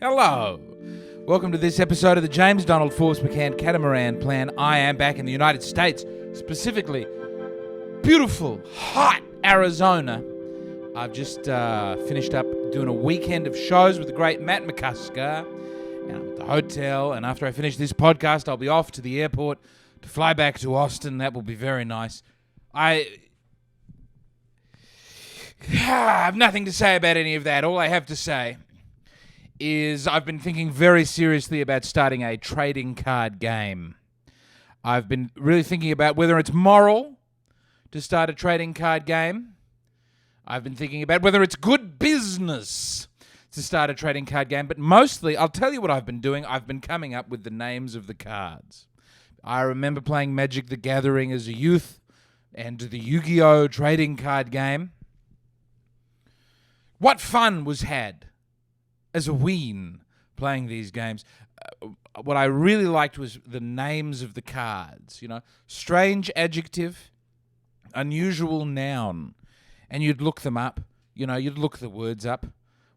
Hello. Welcome to this episode of the James Donald Forbes McCann Catamaran plan. I am back in the United States, specifically beautiful, hot Arizona. I've just finished up doing a weekend of shows with the great Matt McCusker, and I'm at the hotel, and after I finish this podcast, I'll be off to the airport to fly back to Austin. That will be very nice. I have nothing to say about any of that. All I have to say is I've been thinking very seriously about starting a trading card game. I've been really thinking about whether it's moral to start a trading card game. I've been thinking about whether it's good business to start a trading card game. But mostly, I'll tell you what I've been doing. I've been coming up with the names of the cards. I remember playing Magic the Gathering as a youth and the Yu-Gi-Oh! Trading card game. What fun was had as a ween playing these games. What I really liked was the names of the cards. You know, strange adjective, unusual noun. And you'd look them up. You know, you'd look the words up.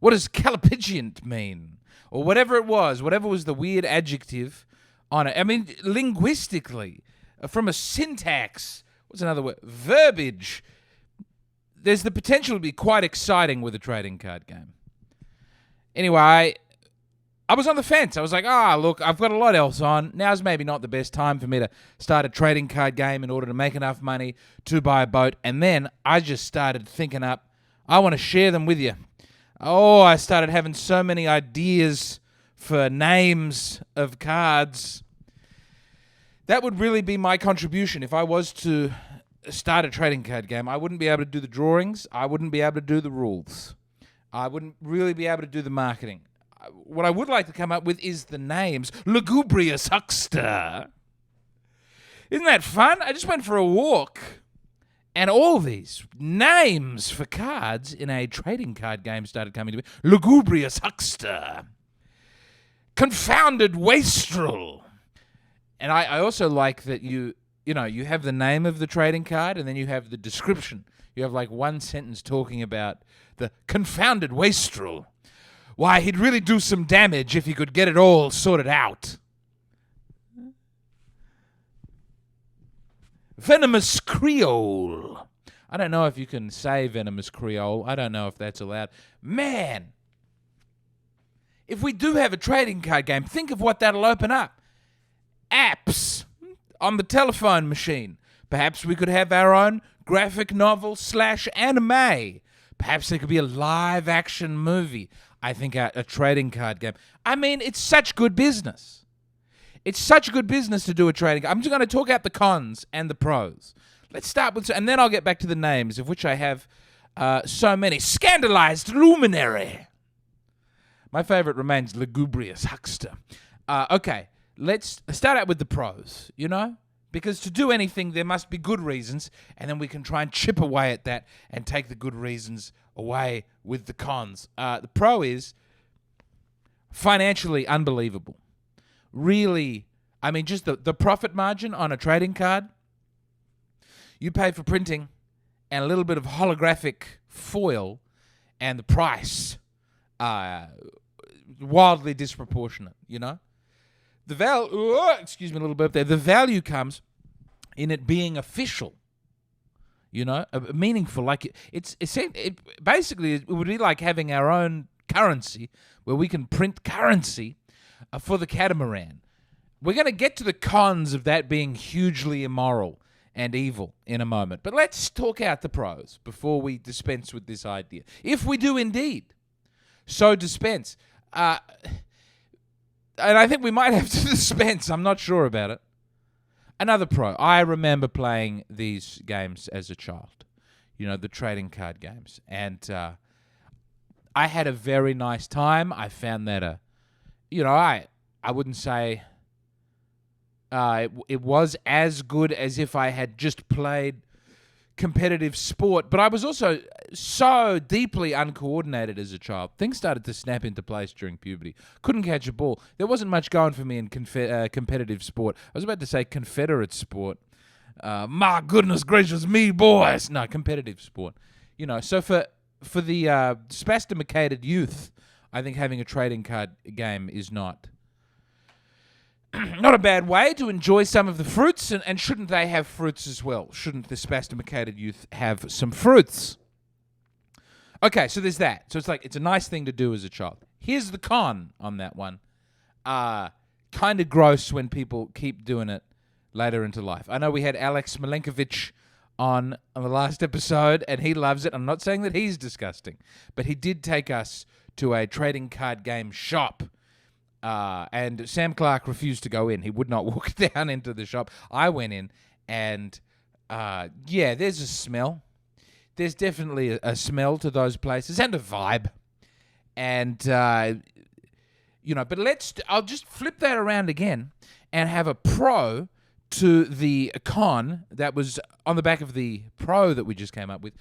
What does calipigiant mean? Or whatever was the weird adjective on it. I mean, linguistically, from a syntax, what's another word? Verbiage. There's the potential to be quite exciting with a trading card game. Anyway, I was on the fence. I was like, look, I've got a lot else on. Now's maybe not the best time for me to start a trading card game in order to make enough money to buy a boat. And then I just started thinking up, I want to share them with you. I started having so many ideas for names of cards. That would really be my contribution if I was to start a trading card game. I wouldn't be able to do the drawings. I wouldn't be able to do the rules. I wouldn't really be able to do the marketing. What I would like to come up with is the names. Lugubrious huxter. Isn't that fun? I just went for a walk, and all these names for cards in a trading card game started coming to me. Lugubrious huxter. Confounded wastrel. And I also like that you have the name of the trading card, and then you have the description. You have like one sentence talking about the confounded wastrel. Why, he'd really do some damage if he could get it all sorted out. Venomous Creole. I don't know if you can say Venomous Creole. I don't know if that's allowed. Man, if we do have a trading card game, think of what that'll open up. Apps on the telephone machine. Perhaps we could have our own graphic novel / anime. Perhaps there could be a live-action movie. I think a trading card game. I mean, it's such good business. It's such good business to do a trading game. I'm just going to talk out the cons and the pros. Let's start with, and then I'll get back to the names, of which I have so many. Scandalized Luminary. My favorite remains Lugubrious Huxter. Okay, let's start out with the pros, Because to do anything, there must be good reasons, and then we can try and chip away at that and take the good reasons away with the cons. The pro is financially unbelievable. Really, I mean, just the profit margin on a trading card, you pay for printing and a little bit of holographic foil, and the price, wildly disproportionate, The excuse me a little bit there. The value comes in it being official, meaningful. Like basically it would be like having our own currency where we can print currency for the Catamaran. We're going to get to the cons of that being hugely immoral and evil in a moment, but let's talk out the pros before we dispense with this idea. If we do indeed so dispense. And I think we might have to dispense. I'm not sure about it. Another pro. I remember playing these games as a child. The trading card games. And I had a very nice time. I found that, I wouldn't say it was as good as if I had just played competitive sport, but I was also so deeply uncoordinated as a child. Things started to snap into place during puberty. Couldn't catch a ball. There wasn't much going for me in competitive sport. I was about to say Confederate sport. My goodness gracious me, boys. No, competitive sport. So for the spastimacated youth, I think having a trading card game is not a bad way to enjoy some of the fruits, and shouldn't they have fruits as well? Shouldn't the spasticated youth have some fruits? Okay, so there's that. So it's a nice thing to do as a child. Here's the con on that one. Kind of gross when people keep doing it later into life. I know we had Alex Milenkovic on the last episode, and he loves it. I'm not saying that he's disgusting, but he did take us to a trading card game shop. And Sam Clark refused to go in. He would not walk down into the shop. I went in, and there's a smell. There's definitely a smell to those places and a vibe. And, but I'll just flip that around again and have a pro to the con that was on the back of the pro that we just came up with.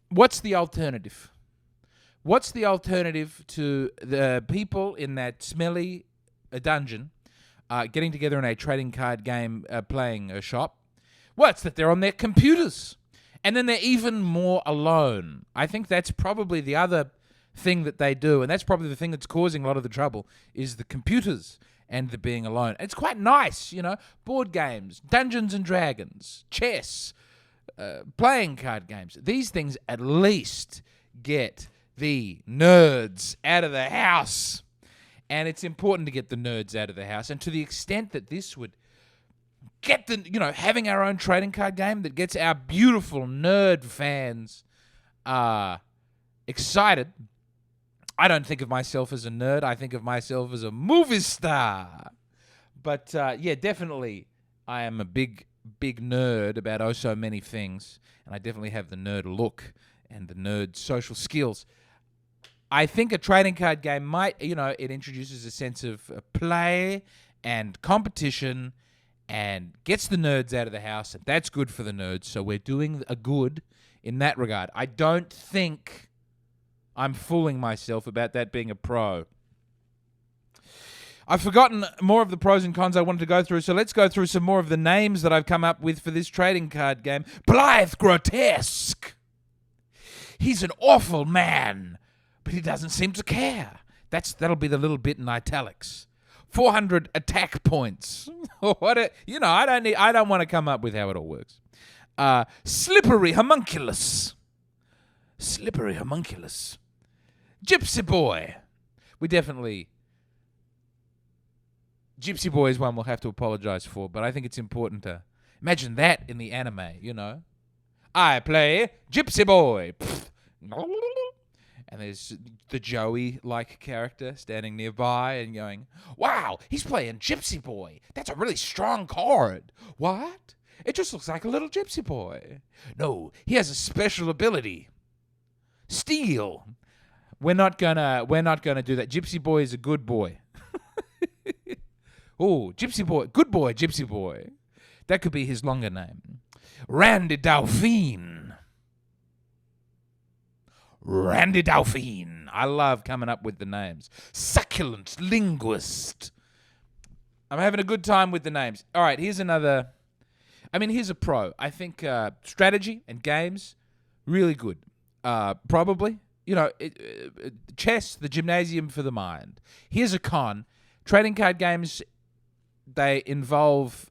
What's the alternative? What's the alternative to the people in that smelly dungeon getting together in a trading card game playing a shop? Well, it's that they're on their computers. And then they're even more alone. I think that's probably the other thing that they do, and that's probably the thing that's causing a lot of the trouble, is the computers and the being alone. It's quite nice, board games, Dungeons and Dragons, chess, playing card games. These things at least get the nerds out of the house. And it's important to get the nerds out of the house. And to the extent that this would get having our own trading card game that gets our beautiful nerd fans excited. I don't think of myself as a nerd. I think of myself as a movie star. But definitely I am a big nerd about oh so many things. And I definitely have the nerd look and the nerd social skills. I think a trading card game might, it introduces a sense of play and competition and gets the nerds out of the house, and that's good for the nerds. So we're doing a good in that regard. I don't think I'm fooling myself about that being a pro. I've forgotten more of the pros and cons I wanted to go through, so let's go through some more of the names that I've come up with for this trading card game. Blythe Grotesque. He's an awful man, but he doesn't seem to care. That'll be the little bit in italics. 400 attack points. I don't want to come up with how it all works. Slippery Homunculus. Slippery Homunculus. Gypsy Boy. Gypsy Boy is one we'll have to apologize for, but I think it's important to imagine that in the anime, I play Gypsy Boy. And there's the Joey-like character standing nearby and going, wow, he's playing Gypsy Boy. That's a really strong card. What? It just looks like a little Gypsy Boy. No, he has a special ability. Steal. We're not gonna do that. Gypsy Boy is a good boy. Oh, Gypsy Boy. Good boy, Gypsy Boy. That could be his longer name. Randy Dauphine. Randy Dauphine. I love coming up with the names. Succulent Linguist. I'm having a good time with the names. All right, here's a pro. I think strategy and games, really good. Probably. Chess, the gymnasium for the mind. Here's a con. Trading card games, they involve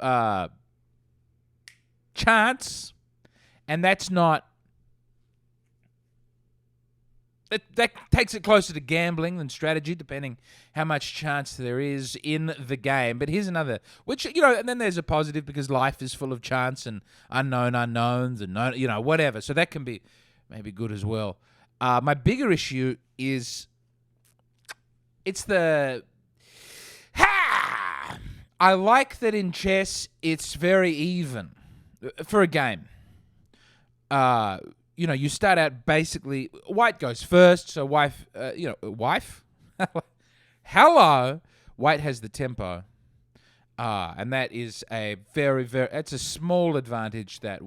chance, and that's not... That takes it closer to gambling than strategy, depending how much chance there is in the game. But here's another, which, and then there's a positive because life is full of chance and unknown unknowns and, whatever. So that can be maybe good as well. My bigger issue is I like that in chess it's very even for a game. You start out basically, white goes first, so wife? Hello. White has the tempo. And that is a very, very, it's a small advantage that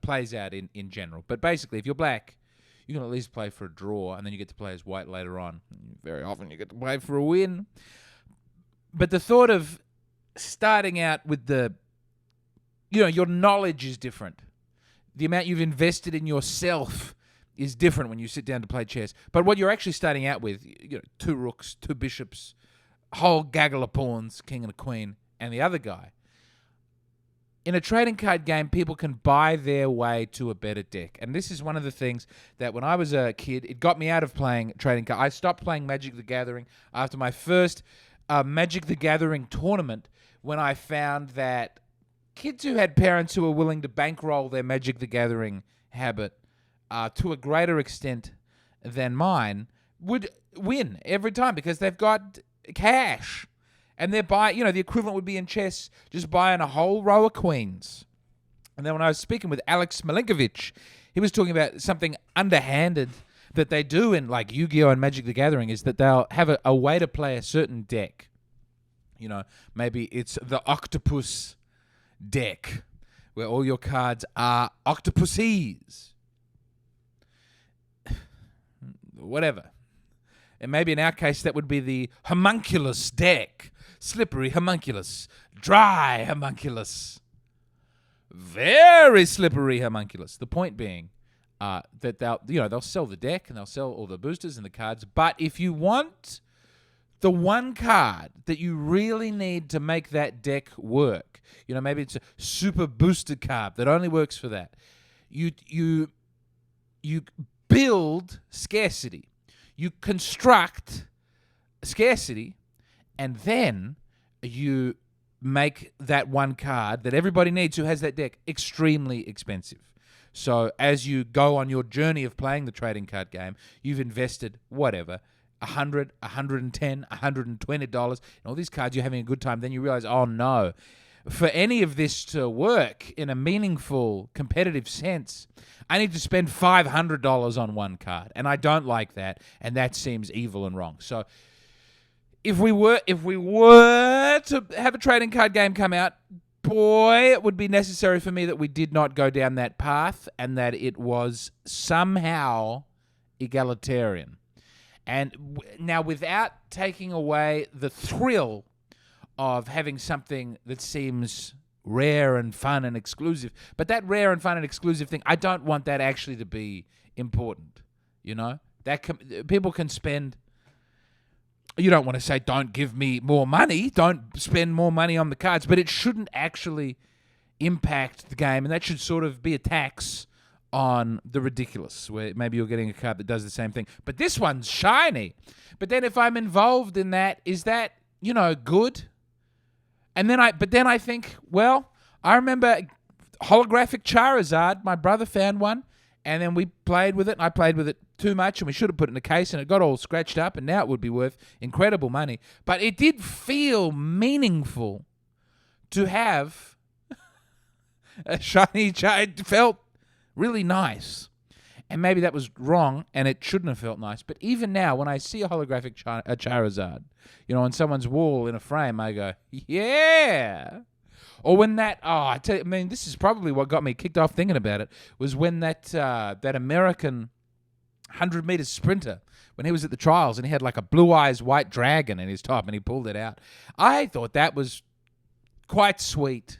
plays out in general. But basically, if you're black, you can at least play for a draw, and then you get to play as white later on. Very often you get to play for a win. But the thought of starting out with your knowledge is different. The amount you've invested in yourself is different when you sit down to play chess. But what you're actually starting out with, 2 rooks, 2 bishops, whole gaggle of pawns, king and a queen, and the other guy. In a trading card game, people can buy their way to a better deck. And this is one of the things that when I was a kid, it got me out of playing trading cards. I stopped playing Magic the Gathering after my first Magic the Gathering tournament, when I found that kids who had parents who were willing to bankroll their Magic the Gathering habit to a greater extent than mine would win every time because they've got cash. And they're buying, the equivalent would be in chess, just buying a whole row of queens. And then when I was speaking with Alex Milinkovic, he was talking about something underhanded that they do in like Yu-Gi-Oh! And Magic the Gathering is that they'll have a way to play a certain deck. Maybe it's the octopus deck, where all your cards are octopuses. Whatever. And maybe in our case, that would be the homunculus deck. Slippery homunculus. Dry homunculus. Very slippery homunculus. The point being that they'll sell the deck and they'll sell all the boosters and the cards. But if you want the one card that you really need to make that deck work, maybe it's a super booster card that only works for that. You build scarcity. You construct scarcity, and then you make that one card that everybody needs who has that deck extremely expensive. So as you go on your journey of playing the trading card game, you've invested whatever, $100, $110, $120 in all these cards. You're having a good time. Then you realize, oh no, for any of this to work in a meaningful competitive sense, I need to spend $500 on one card, and I don't like that, and that seems evil and wrong. So if we were to have a trading card game come out, boy, it would be necessary for me that we did not go down that path and that it was somehow egalitarian. And now, without taking away the thrill of having something that seems rare and fun and exclusive, but that rare and fun and exclusive thing, I don't want that actually to be important. People can spend. You don't want to say, don't give me more money, don't spend more money on the cards, but it shouldn't actually impact the game, and that should sort of be a tax on the ridiculous, where maybe you're getting a card that does the same thing, but this one's shiny. But then if I'm involved in that, is that, good? And then I think, well, I remember holographic Charizard, my brother found one, and then we played with it, and I played with it too much, and we should have put it in a case, and it got all scratched up, and now it would be worth incredible money. But it did feel meaningful to have a shiny Charizard. It felt really nice. And maybe that was wrong, and it shouldn't have felt nice. But even now, when I see a holographic Charizard, on someone's wall in a frame, I go, yeah. Or when this is probably what got me kicked off thinking about it, was when that American 100-meter sprinter, when he was at the trials and he had like a blue eyes white dragon in his top and he pulled it out. I thought that was quite sweet.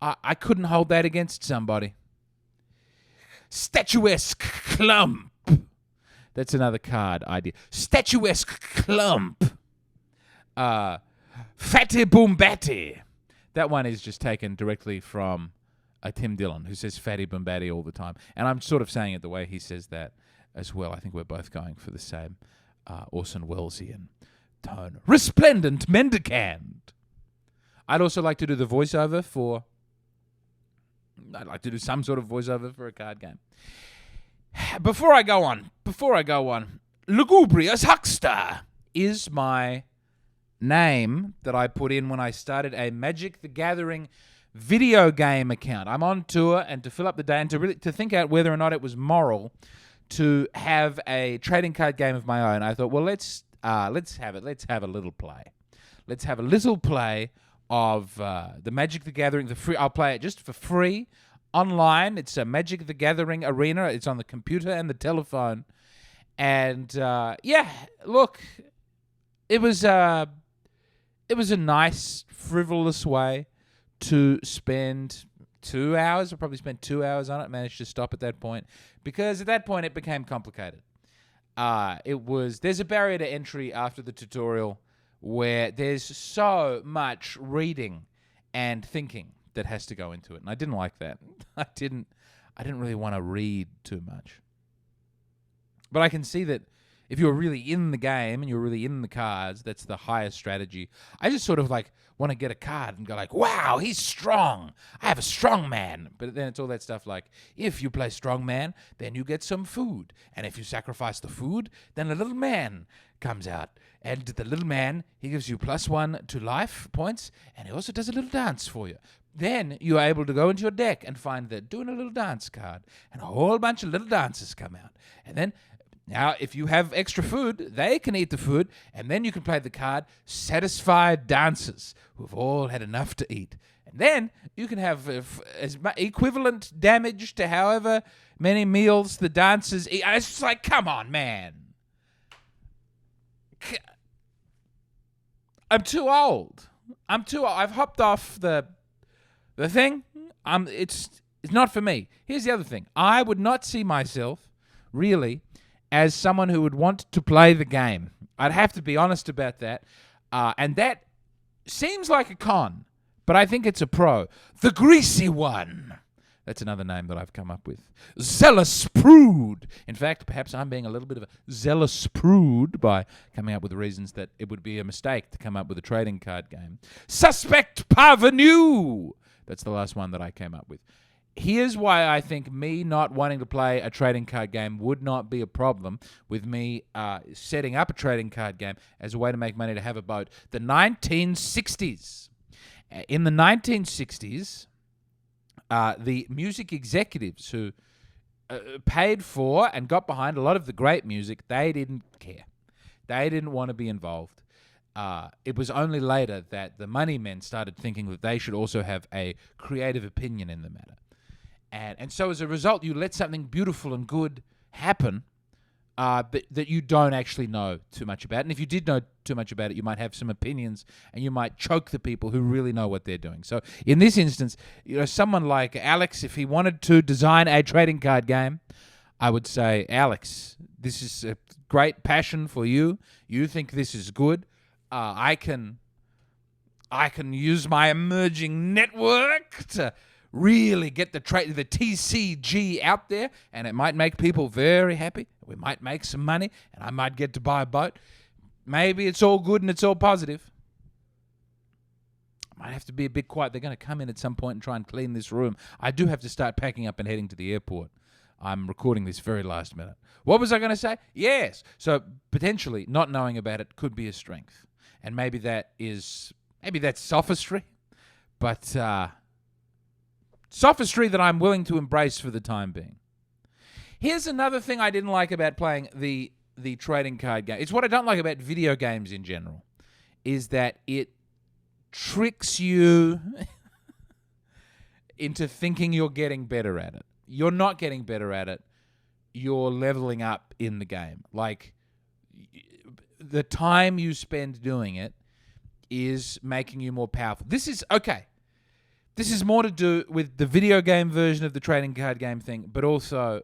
I couldn't hold that against somebody. Statuesque clump. That's another card idea. Statuesque clump. Fatty Boombatti. That one is just taken directly from Tim Dillon, who says Fatty Boombatti all the time. And I'm sort of saying it the way he says that as well. I think we're both going for the same Orson Wellesian tone. Resplendent Mendicant. I'd also like to do the voiceover for... I'd like to do some sort of voiceover for a card game. Before I go on, Lugubrious Huxter is my name that I put in when I started a Magic the Gathering video game account. I'm on tour, and to fill up the day and to think out whether or not it was moral to have a trading card game of my own, I thought, well, let's have it. Let's have a little play. Let's have a little play of the Magic the Gathering. I'll play it just for free online. It's a Magic the Gathering arena. It's on the computer and the telephone. And look, it was a nice, frivolous way to spend 2 hours. I probably spent 2 hours on it. Managed to stop at that point because at that point it became complicated. There's a barrier to entry after the tutorial where there's so much reading and thinking that has to go into it, and I didn't like that. I didn't really want to read too much. But I can see that if you're really in the game and you're really in the cards, that's the highest strategy. I just sort of like want to get a card and go like, wow, he's strong. I have a strong man. But then it's all that stuff like, if you play strong man, then you get some food. And if you sacrifice the food, then a little man comes out. And the little man, he gives you +1 to life points, and he also does a little dance for you. Then you're able to go into your deck and find the doing a little dance card, and a whole bunch of little dances come out. And then, now, if you have extra food, they can eat the food, and then you can play the card Satisfied Dancers, who've all had enough to eat. And then you can have equivalent damage to however many meals the dancers eat. It's just like, come on, man. I'm too old. I've hopped off the thing. It's not for me. Here's the other thing. I would not see myself, really, as someone who would want to play the game. I'd have to be honest about that. And that seems like a con, but I think it's a pro. The Greasy One. That's another name that I've come up with. Zealous Prude. In fact, perhaps I'm being a little bit of a zealous prude by coming up with reasons that it would be a mistake to come up with a trading card game. Suspect Parvenu. That's the last one that I came up with. Here's why I think me not wanting to play a trading card game would not be a problem with me setting up a trading card game as a way to make money to have a boat. The 1960s. In the 1960s, the music executives who paid for and got behind a lot of the great music, they didn't care. They didn't want to be involved. It was only later that the money men started thinking that they should also have a creative opinion in the matter. And so as a result, you let something beautiful and good happen that you don't actually know too much about. And if you did know too much about it, you might have some opinions and you might choke the people who really know what they're doing. So in this instance, someone like Alex, if he wanted to design a trading card game, I would say, Alex, this is a great passion for you. You think this is good. I can use my emerging network to really get the TCG out there, and it might make people very happy. We might make some money, and I might get to buy a boat. Maybe it's all good and it's all positive. I might have to be a bit quiet. They're going to come in at some point and try and clean this room. I do have to start packing up and heading to the airport. I'm recording this very last minute. What was I going to say? Yes. So potentially not knowing about it could be a strength. And maybe that's sophistry, but sophistry that I'm willing to embrace for the time being. Here's another thing I didn't like about playing the trading card game. It's what I don't like about video games in general, is that it tricks you into thinking you're getting better at it. You're not getting better at it. You're leveling up in the game. Like, the time you spend doing it is making you more powerful. This is more to do with the video game version of the trading card game thing, but also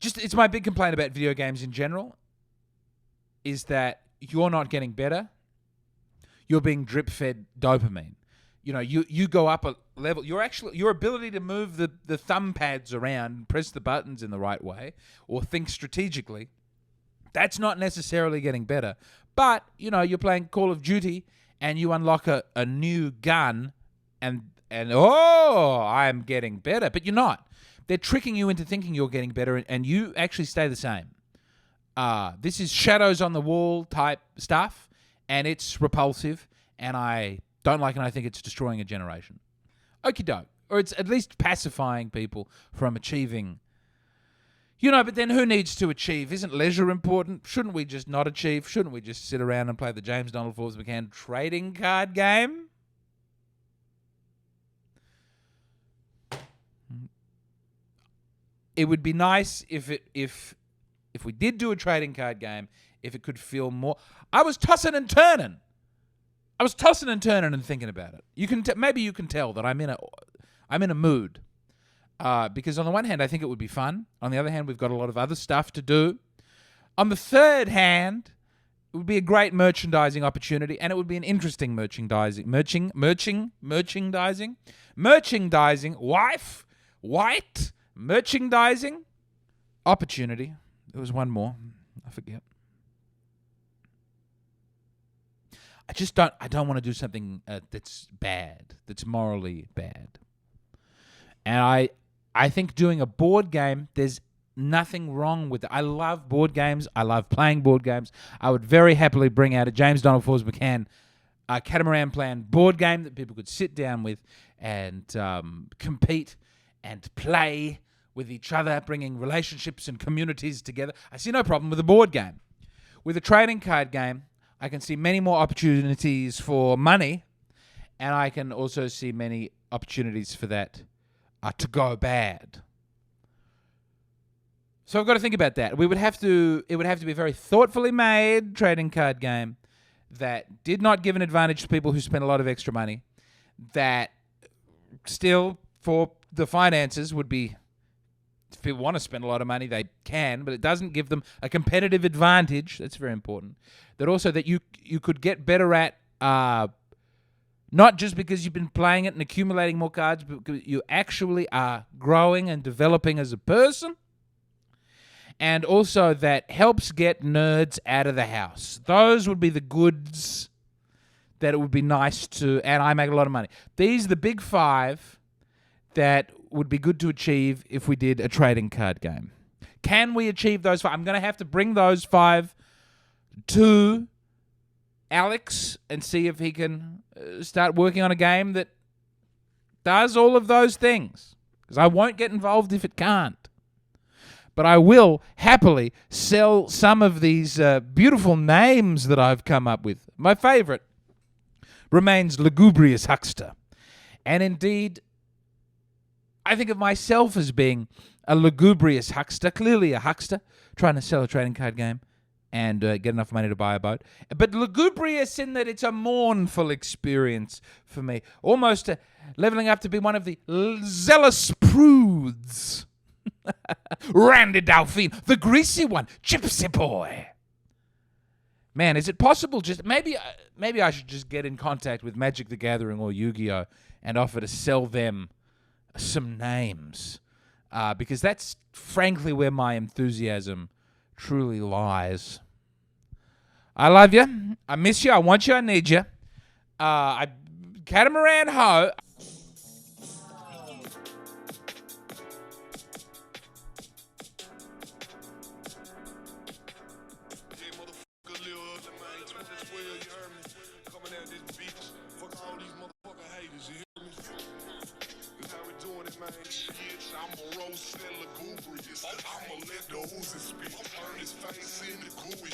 it's my big complaint about video games in general is that you're not getting better. You're being drip-fed dopamine. You go up a level. Your ability to move the thumb pads around and press the buttons in the right way or think strategically, that's not necessarily getting better. But, you're playing Call of Duty and you unlock a new gun and I'm getting better. But you're not. They're tricking you into thinking you're getting better and you actually stay the same. This is shadows on the wall type stuff and it's repulsive and I don't like it and I think it's destroying a generation. Okie doke. Or it's at least pacifying people from achieving. But then who needs to achieve? Isn't leisure important? Shouldn't we just not achieve? Shouldn't we just sit around and play the James Donald Forbes McCann trading card game? It would be nice if we did do a trading card game, if it could feel more. I was tossing and turning I was tossing and turning and thinking about it. You can maybe you can tell that I'm in a mood. Because on the one hand, I think it would be fun. On the other hand, we've got a lot of other stuff to do. On the third hand, it would be a great merchandising opportunity, and it would be an interesting merchandising, white merchandising opportunity. There was one more. I forget. I don't want to do something that's bad, that's morally bad. And I think doing a board game, there's nothing wrong with it. I love board games. I love playing board games. I would very happily bring out a James Donald Forbes McCann Catamaran plan board game that people could sit down with and compete and play with each other, bringing relationships and communities together. I see no problem with a board game. With a trading card game, I can see many more opportunities for money, and I can also see many opportunities for that to go bad. So I've got to think about that. It would have to be a very thoughtfully made trading card game that did not give an advantage to people who spent a lot of extra money, that still, for the finances, would be, if people want to spend a lot of money, they can, but it doesn't give them a competitive advantage. That's very important. That also that you could get better at, not just because you've been playing it and accumulating more cards, but because you actually are growing and developing as a person. And also that helps get nerds out of the house. Those would be the goods that it would be nice to, and I make a lot of money. These are the big five that would be good to achieve if we did a trading card game. Can we achieve those five? I'm going to have to bring those five to Alex and see if he can start working on a game that does all of those things. Because I won't get involved if it can't. But I will happily sell some of these beautiful names that I've come up with. My favorite remains lugubrious huxter. And indeed, I think of myself as being a lugubrious huxter, clearly a huxter, trying to sell a trading card game and get enough money to buy a boat. But lugubrious in that it's a mournful experience for me, almost leveling up to be one of the zealous prudes. Randy Delphine, the greasy one, Gypsy Boy. Man, is it possible? Just maybe I should just get in contact with Magic the Gathering or Yu-Gi-Oh and offer to sell them some names, because that's frankly where my enthusiasm truly lies. I love you. I miss you. I want you. I need you. Catamaran ho. I'm a roast and lugubrious. I'ma let the oozes spit. Turn his face into gooey